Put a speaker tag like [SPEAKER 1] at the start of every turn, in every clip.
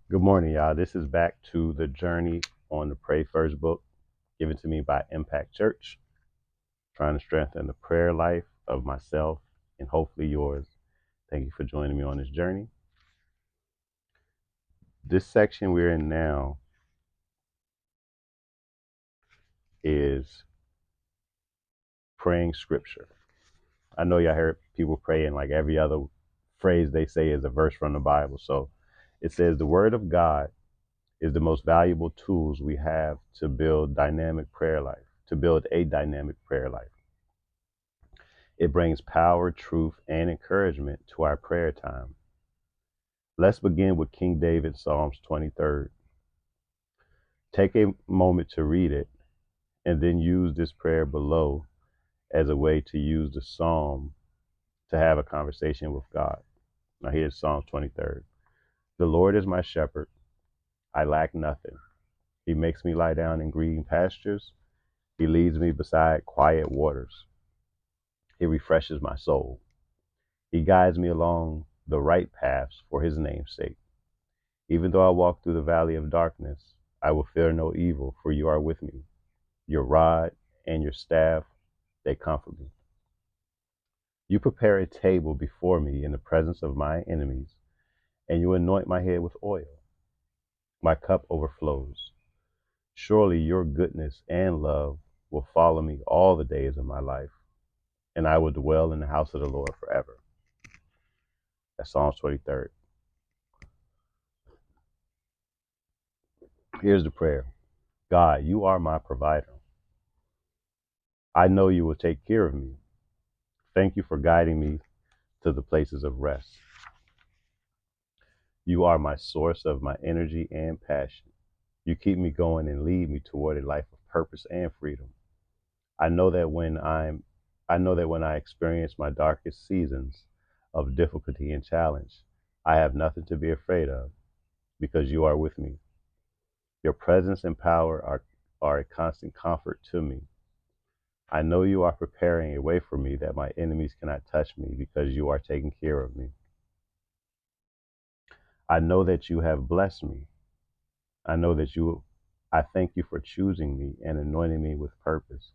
[SPEAKER 1] Good morning, y'all. This is back to the journey on the Pray First book given to me by Impact Church, trying to strengthen the prayer life of myself and hopefully yours. Thank you for joining me on this journey. This section we're in now is praying scripture. I know y'all heard people praying like every other phrase they say is a verse from the Bible. So it says the word of God is the most valuable tools we have to build to build a dynamic prayer life. It brings power, truth, and encouragement to our prayer time. Let's begin with King David's Psalms 23rd. Take a moment to read it and then use this prayer below as a way to use the psalm to have a conversation with God. Now here's Psalms 23rd. The Lord is my shepherd. I lack nothing. He makes me lie down in green pastures. He leads me beside quiet waters. He refreshes my soul. He guides me along the right paths for his name's sake. Even though I walk through the valley of darkness, I will fear no evil, for you are with me. Your rod and your staff, they comfort me. You prepare a table before me in the presence of my enemies, and you anoint my head with oil. My cup overflows. Surely your goodness and love will follow me all the days of my life, and I will dwell in the house of the Lord forever. That's Psalms 23rd. Here's the prayer. God, you are my provider. I know you will take care of me. Thank you for guiding me to the places of rest. You are my source of my energy and passion. You keep me going and lead me toward a life of purpose and freedom. I know that when I'm I know that when I experience my darkest seasons of difficulty and challenge, I have nothing to be afraid of because you are with me. Your presence and power are a constant comfort to me. I know you are preparing a way for me that my enemies cannot touch me because you are taking care of me. I know that you have blessed me. I know that I thank you for choosing me and anointing me with purpose.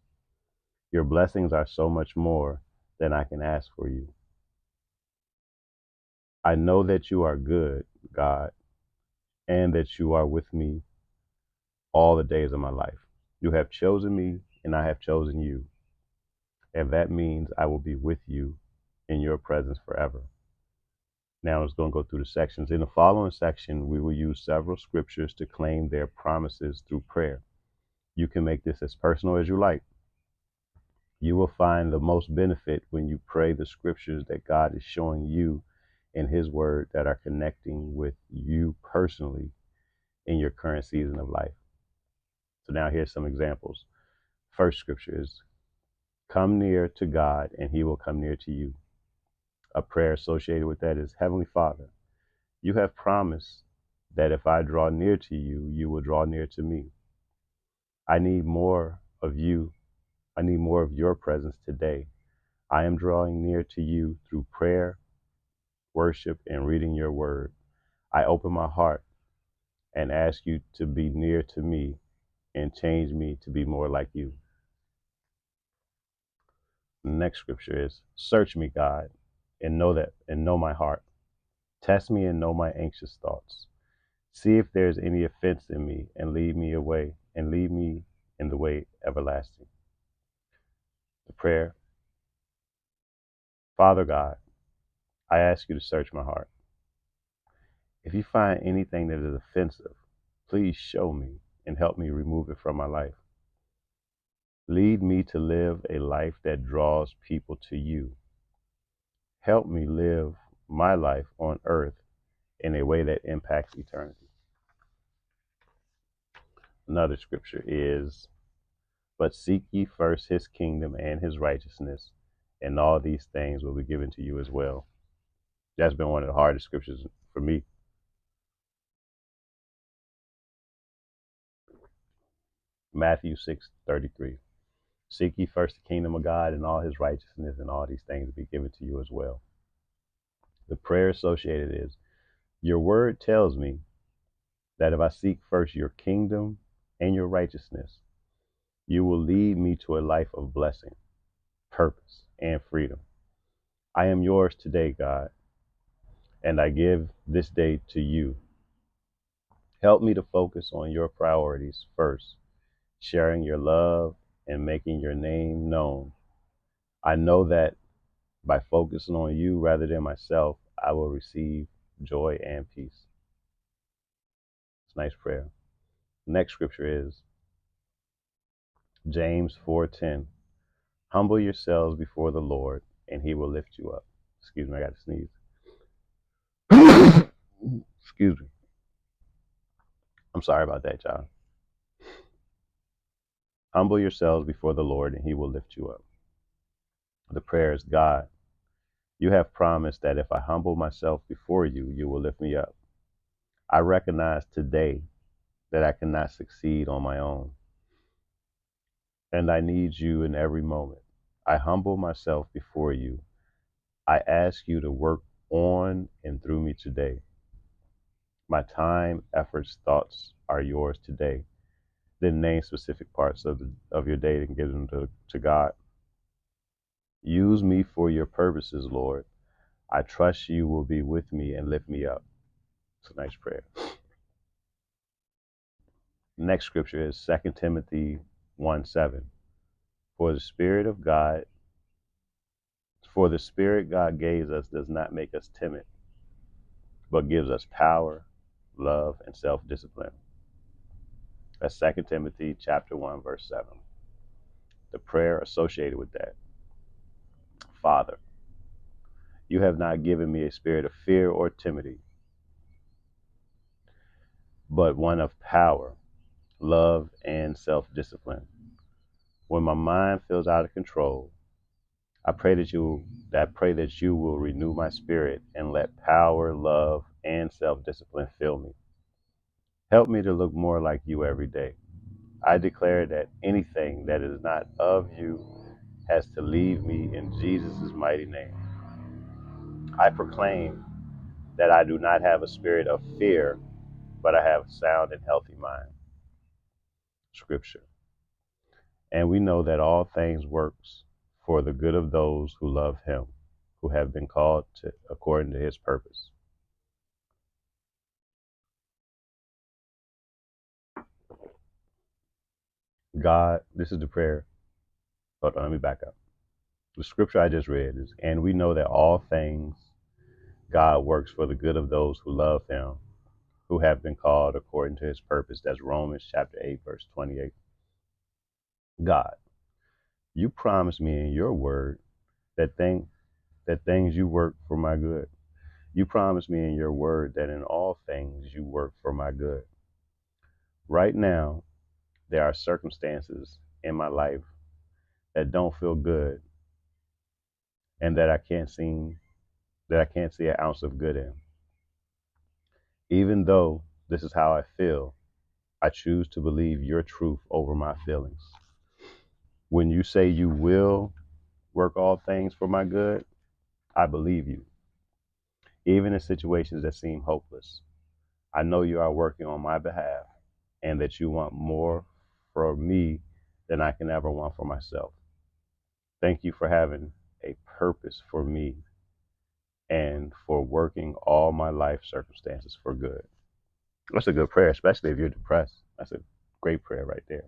[SPEAKER 1] Your blessings are so much more than I can ask for you. I know that you are good, God, and that you are with me all the days of my life. You have chosen me and I have chosen you. And that means I will be with you in your presence forever. Now it's going to go through the sections. In the following section, we will use several scriptures to claim their promises through prayer. You can make this as personal as you like. You will find the most benefit when you pray the scriptures that God is showing you in his word that are connecting with you personally in your current season of life. So now here's some examples. First scripture is, come near to God and he will come near to you. A prayer associated with that is, Heavenly Father, you have promised that if I draw near to you, you will draw near to me. I need more of you. I need more of your presence today. I am drawing near to you through prayer, worship, and reading your word. I open my heart and ask you to be near to me and change me to be more like you. The next scripture is, search me, God, and know my heart. Test me and know my anxious thoughts. See if there's any offense in me and lead me in the way everlasting. The prayer, Father God, I ask you to search my heart. If you find anything that is offensive, please show me and help me remove it from my life. Lead me to live a life that draws people to you. Help me live my life on earth in a way that impacts eternity. Another scripture is, but seek ye first his kingdom and his righteousness, and all these things will be given to you as well. That's been one of the hardest scriptures for me. Matthew 6:33. Seek ye first the kingdom of God and all his righteousness, and all these things will be given to you as well. The prayer associated is, your word tells me that if I seek first your kingdom and your righteousness, you will lead me to a life of blessing, purpose, and freedom. I am yours today, God, and I give this day to you. Help me to focus on your priorities first, sharing your love and making your name known. I know that by focusing on you rather than myself, I will receive joy and peace. It's a nice prayer. Next scripture is James 4:10. Humble yourselves before the Lord, and he will lift you up. Excuse me, I got to sneeze. Excuse me. I'm sorry about that, y'all. Humble yourselves before the Lord, and he will lift you up. The prayer is, God, you have promised that if I humble myself before you, you will lift me up. I recognize today that I cannot succeed on my own, and I need you in every moment. I humble myself before you. I ask you to work on and through me today. My time, efforts, thoughts are yours today. Then name specific parts of your day and give them to God. Use me for your purposes, Lord. I trust you will be with me and lift me up. It's a nice prayer. Next scripture is 2 Timothy 1:7. For the Spirit of God, for the Spirit God gave us does not make us timid, but gives us power, love, and self-discipline. That's 2 Timothy chapter 1, verse 7. The prayer associated with that. Father, you have not given me a spirit of fear or timidity, but one of power, love, and self-discipline. When my mind feels out of control, I pray that you will renew my spirit and let power, love, and self-discipline fill me. Help me to look more like you every day. I declare that anything that is not of you has to leave me in Jesus' mighty name. I proclaim that I do not have a spirit of fear, but I have a sound and healthy mind. Scripture. And we know that all things works for the good of those who love him, who have been called according to his purpose. God, this is the prayer. Hold on, let me back up. The scripture I just read is, and we know that all things God works for the good of those who love him, who have been called according to his purpose. That's Romans chapter 8, verse 28. God, you promised me in your word that things you work for my good. You promised me in your word that in all things you work for my good. Right now, there are circumstances in my life that don't feel good and that I can't see an ounce of good in. Even though this is how I feel, I choose to believe your truth over my feelings. When you say you will work all things for my good, I believe you. Even in situations that seem hopeless, I know you are working on my behalf and that you want more for me than I can ever want for myself. Thank you for having a purpose for me and for working all my life circumstances for good. That's a good prayer, especially if you're depressed. That's a great prayer right there.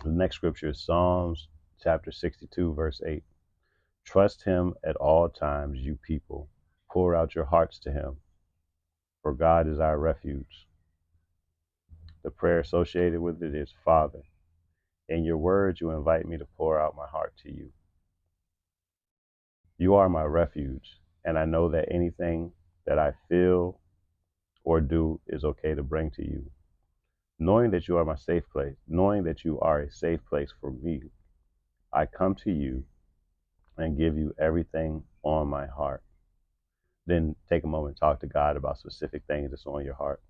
[SPEAKER 1] The next scripture is Psalms chapter 62, verse 8. Trust him at all times, you people. Pour out your hearts to him, for God is our refuge. The prayer associated with it is, Father, in your word you invite me to pour out my heart to you. You are my refuge, and I know that anything that I feel or do is okay to bring to you. Knowing that you are my safe place, knowing that you are a safe place for me, I come to you and give you everything on my heart. Then take a moment and talk to God about specific things that's on your heart.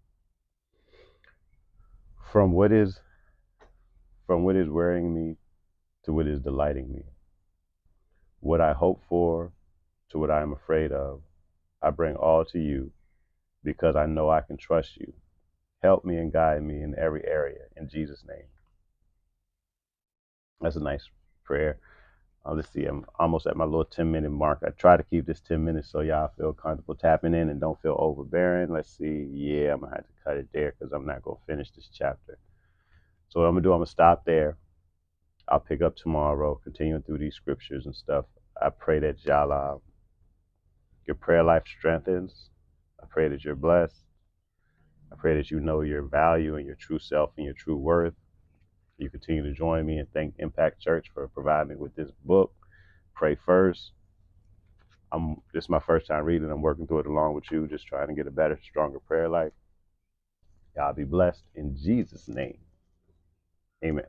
[SPEAKER 1] From what is worrying me to what is delighting me. What I hope for to what I am afraid of. I bring all to you because I know I can trust you. Help me and guide me in every area. In Jesus' name. That's a nice prayer. Let's see, I'm almost at my little 10-minute mark. I try to keep this 10 minutes so y'all feel comfortable tapping in and don't feel overbearing. Let's see. Yeah, I'm going to have to cut it there because I'm not going to finish this chapter. So what I'm going to do, I'm going to stop there. I'll pick up tomorrow, continuing through these scriptures and stuff. I pray that y'all, your prayer life strengthens. I pray that you're blessed. I pray that you know your value and your true self and your true worth. You continue to join me and thank Impact Church for providing me with this book. Pray first. This is my first time reading. I'm working through it along with you, just trying to get a better, stronger prayer life. Y'all be blessed in Jesus' name. Amen.